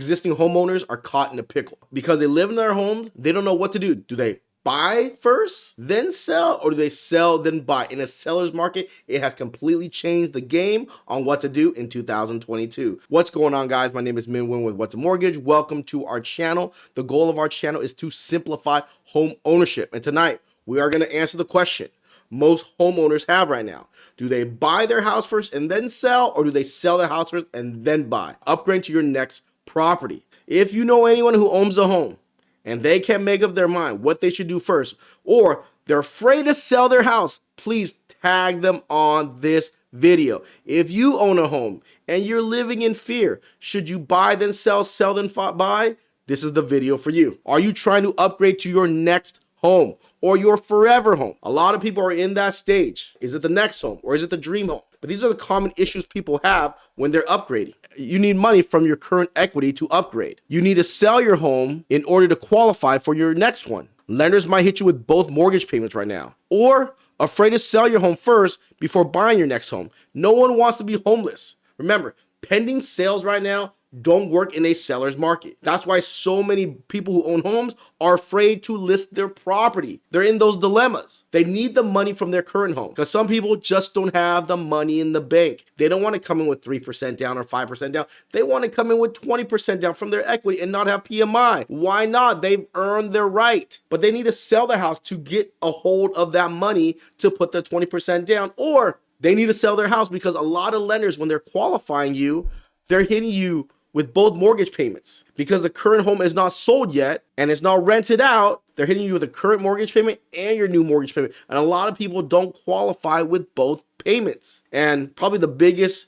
existing homeowners are caught in a pickle because they live in their homes. They don't know what to do. Do they buy first, then sell, or do they sell, then buy? In a seller's market, it has completely changed the game on what to do in 2022. What's going on, guys? My name is Minh with What's a Mortgage. Welcome to our channel. The goal of our channel is to simplify home ownership. And tonight, we are going to answer the question most homeowners have right now. Do they buy their house first and then sell, or do they sell their house first and then buy? Upgrade to your next property. If you know anyone who owns a home and they can't make up their mind what they should do first, or they're afraid to sell their house, please tag them on this video. If you own a home and you're living in fear, should you buy then sell, sell then buy? This is the video for you. Are you trying to upgrade to your next home or your forever home? A lot of people are in that stage. Is it the next home or is it the dream home? But these are the common issues people have when they're upgrading. You need money from your current equity to upgrade. You need to sell your home in order to qualify for your next one. Lenders might hit you with both mortgage payments right now, or afraid to sell your home first before buying your next home. No one wants to be homeless. Remember, pending sales right now don't work in a seller's market. That's why so many people who own homes are afraid to list their property. They're in those dilemmas. They need the money from their current home because some people just don't have the money in the bank. They don't want to come in with 3% down or 5% down. They want to come in with 20% down from their equity and not have PMI. Why not? They've earned their right, but they need to sell their house to get a hold of that money to put the 20% down, or they need to sell their house because a lot of lenders, when they're qualifying you, they're hitting you with both mortgage payments because the current home is not sold yet and it's not rented out. They're hitting you with a current mortgage payment and your new mortgage payment. And a lot of people don't qualify with both payments. And probably the biggest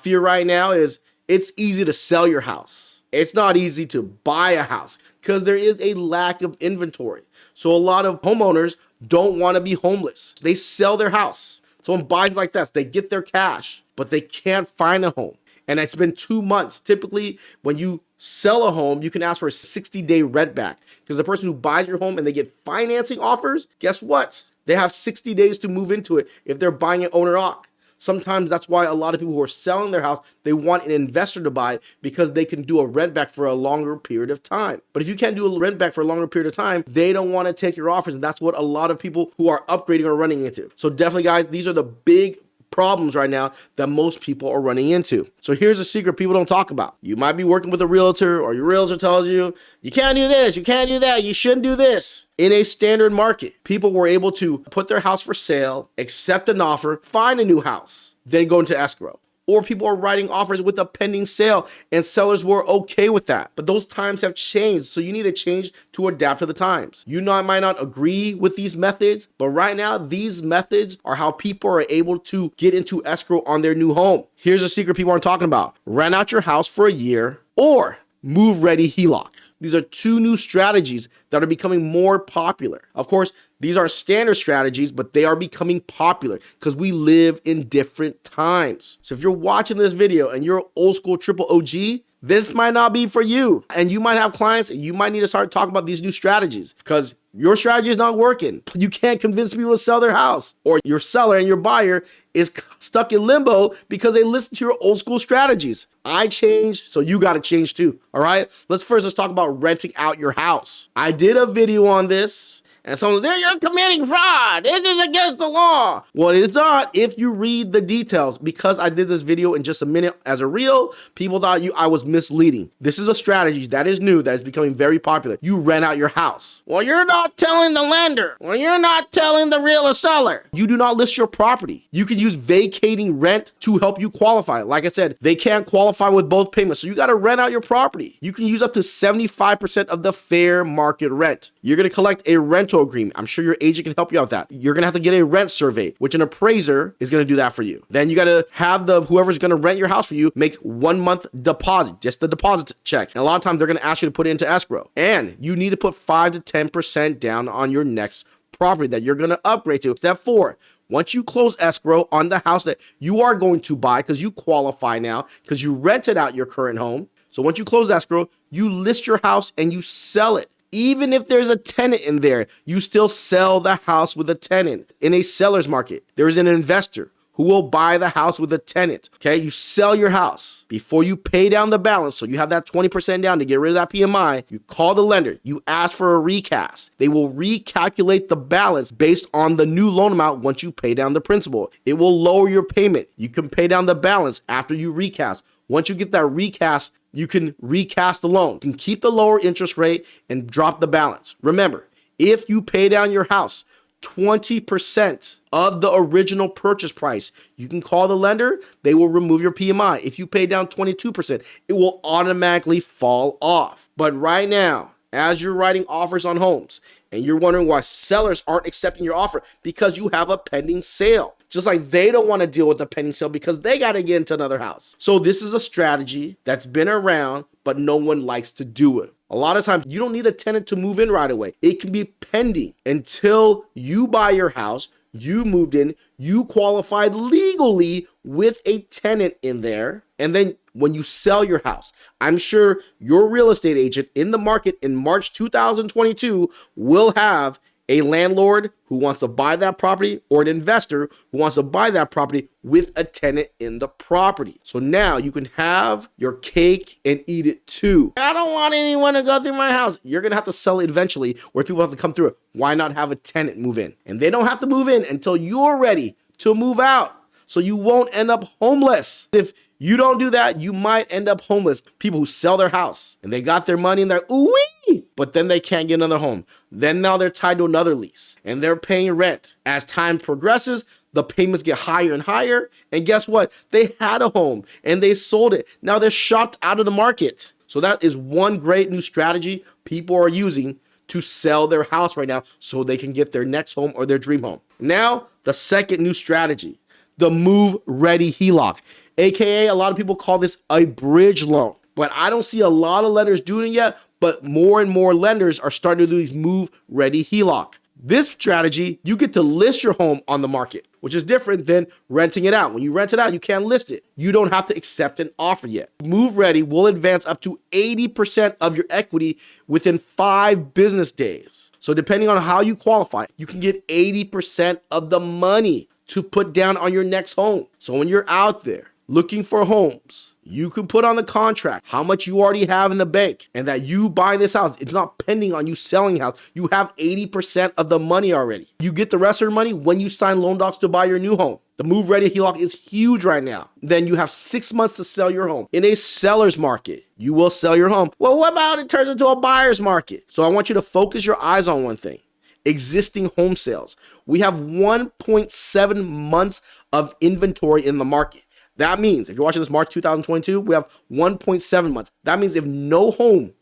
fear right now is it's easy to sell your house. It's not easy to buy a house because there is a lack of inventory. So a lot of homeowners don't want to be homeless. They sell their house. Someone buys like this, they get their cash, but they can't find a home. And it's been 2 months. Typically, when you sell a home, you can ask for a 60-day rent back because the person who buys your home and they get financing offers, guess what? They have 60 days to move into it if they're buying it owner-occupied. Sometimes that's why a lot of people who are selling their house, they want an investor to buy it because they can do a rent back for a longer period of time. But if you can't do a rent back for a longer period of time, they don't want to take your offers. And that's what a lot of people who are upgrading are running into. So definitely, guys, these are the big problems right now that most people are running into. So here's a secret people don't talk about. You might be working with a realtor, or your realtor tells you, you can't do this, you can't do that, you shouldn't do this. In a standard market, people were able to put their house for sale, accept an offer, find a new house, then go into escrow. Or people are writing offers with a pending sale and sellers were okay with that. But those times have changed. So you need to change to adapt to the times. You might not agree with these methods, but right now, these methods are how people are able to get into escrow on their new home. Here's a secret people aren't talking about. Rent out your house for a year or move ready HELOC. These are two new strategies that are becoming more popular. Of course, these are standard strategies, but they are becoming popular because we live in different times. So if you're watching this video and you're old school triple OG, this might not be for you. And you might have clients and you might need to start talking about these new strategies because your strategy is not working. You can't convince people to sell their house, or your seller and your buyer is stuck in limbo because they listen to your old school strategies. I changed, so you got to change too. All right. Let's talk about renting out your house. I did a video on this. And someone says, you're committing fraud. This is against the law. Well, it's not if you read the details. Because I did this video in just a minute as a reel, people thought I was misleading. This is a strategy that is new, that is becoming very popular. You rent out your house. Well, you're not telling the lender. Well, you're not telling the real seller. You do not list your property. You can use vacating rent to help you qualify. Like I said, they can't qualify with both payments. So you got to rent out your property. You can use up to 75% of the fair market rent. You're going to collect a rental agreement. I'm sure your agent can help you out with that. You're going to have to get a rent survey, which an appraiser is going to do that for you. Then you got to have whoever's going to rent your house for you make 1 month deposit, just the deposit check. And a lot of times they're going to ask you to put it into escrow. And you need to put 5 to 10% down on your next property that you're going to upgrade to. Step 4. Once you close escrow on the house that you are going to buy, because you qualify now, because you rented out your current home. So once you close escrow, you list your house and you sell it. Even if there's a tenant in there, you still sell the house with a tenant. In a seller's market, there is an investor who will buy the house with a tenant. Okay, you sell your house before you pay down the balance, so you have that 20% down to get rid of that PMI. You call the lender, you ask for a recast. They will recalculate the balance based on the new loan amount once you pay down the principal. It will lower your payment. You can pay down the balance after you recast. Once you get that recast, you can recast the loan. You can keep the lower interest rate and drop the balance. Remember, if you pay down your house 20% of the original purchase price, you can call the lender, they will remove your PMI. If you pay down 22%, it will automatically fall off. But right now, as you're writing offers on homes and you're wondering why sellers aren't accepting your offer, because you have a pending sale. Just like they don't want to deal with a pending sale because they got to get into another house. So this is a strategy that's been around, but no one likes to do it. A lot of times you don't need a tenant to move in right away. It can be pending until you buy your house, you moved in, you qualified legally with a tenant in there. And then when you sell your house, I'm sure your real estate agent in the market in March 2022 will have a landlord who wants to buy that property or an investor who wants to buy that property with a tenant in the property. So now you can have your cake and eat it too. I don't want anyone to go through my house. You're going to have to sell it eventually where people have to come through it. Why not have a tenant move in? And they don't have to move in until you're ready to move out. So you won't end up homeless. If you don't do that, you might end up homeless. People who sell their house and they got their money and they're ooh-wee, but then they can't get another home. Then now they're tied to another lease and they're paying rent. As time progresses, the payments get higher and higher. And guess what? They had a home and they sold it. Now they're shopped out of the market. So that is one great new strategy people are using to sell their house right now so they can get their next home or their dream home. Now, the second new strategy, the Move Ready HELOC, aka a lot of people call this a bridge loan, but I don't see a lot of lenders doing it yet, but more and more lenders are starting to do these Move Ready HELOC. This strategy, you get to list your home on the market, which is different than renting it out. When you rent it out, you can't list it. You don't have to accept an offer yet. Move Ready will advance up to 80% of your equity within 5 business days. So depending on how you qualify, you can get 80% of the money to put down on your next home. So when you're out there looking for homes, you can put on the contract how much you already have in the bank and that you buy this house. It's not pending on you selling the house. You have 80% of the money already. You get the rest of your money when you sign loan docs to buy your new home. The Move Ready HELOC is huge right now. Then you have 6 months to sell your home. In a seller's market, you will sell your home. Well, what about it turns into a buyer's market? So I want you to focus your eyes on one thing. Existing home sales. We have 1.7 months of inventory in the market. That means if you're watching this March 2022, we have 1.7 months. That means if no home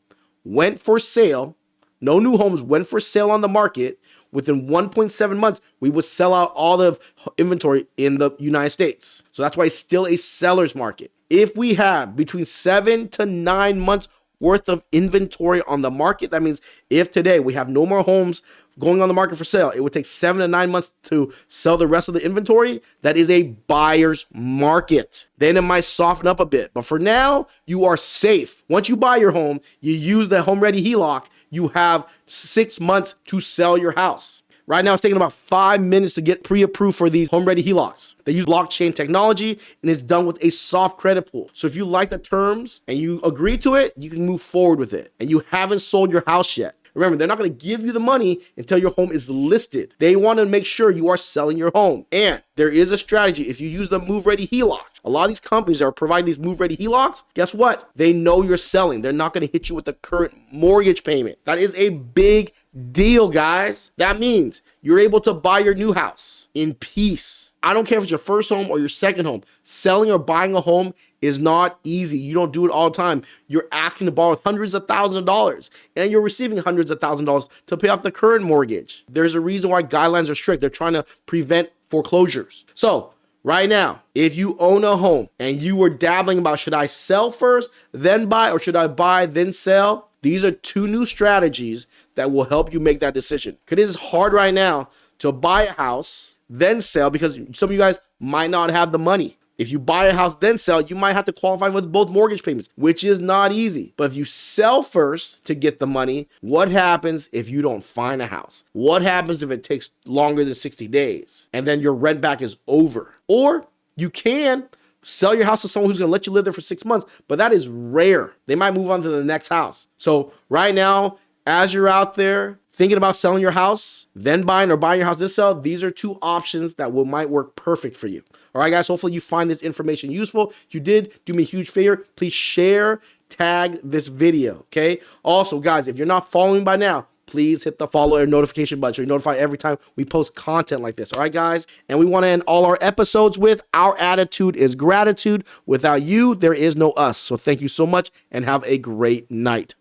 went for sale, no new homes went for sale on the market, within 1.7 months, we would sell out all the inventory in the United States. So that's why it's still a seller's market. If we have between 7 to 9 months worth of inventory on the market, that means if today we have no more homes going on the market for sale, it would take 7 to 9 months to sell the rest of the inventory. That is a buyer's market. Then it might soften up a bit, but for now, you are safe. Once you buy your home, you use the Home Ready HELOC, you have 6 months to sell your house. Right now, it's taking about 5 minutes to get pre-approved for these Home Ready HELOCs. They use blockchain technology and it's done with a soft credit pool. So if you like the terms and you agree to it, you can move forward with it. And you haven't sold your house yet. Remember, they're not going to give you the money until your home is listed. They want to make sure you are selling your home. And there is a strategy. If you use the Move Ready HELOC, a lot of these companies that are providing these Move Ready HELOCs, guess what? They know you're selling. They're not going to hit you with the current mortgage payment. That is a big deal, guys. That means you're able to buy your new house in peace. I don't care if it's your first home or your second home. Selling or buying a home is not easy. You don't do it all the time. You're asking to borrow hundreds of thousands of dollars and you're receiving hundreds of thousands of dollars to pay off the current mortgage. There's a reason why guidelines are strict. They're trying to prevent foreclosures. So right now, if you own a home and you were dabbling about should I sell first, then buy, or should I buy, then sell? These are 2 new strategies that will help you make that decision. Because it is hard right now to buy a house, then sell, because some of you guys might not have the money. If you buy a house, then sell, you might have to qualify with both mortgage payments, which is not easy. But if you sell first to get the money, what happens if you don't find a house? What happens if it takes longer than 60 days and then your rent back is over? Or you can sell your house to someone who's going to let you live there for 6 months, but that is rare. They might move on to the next house. So right now, as you're out there thinking about selling your house, then buying, or buying your house, then sell, these are two options that might work perfect for you. All right, guys, hopefully you find this information useful. If you did, do me a huge favor. Please share, tag this video, okay? Also, guys, if you're not following by now, please hit the follow and notification button so you're notified every time we post content like this. All right, guys? And we want to end all our episodes with our attitude is gratitude. Without you, there is no us. So thank you so much and have a great night.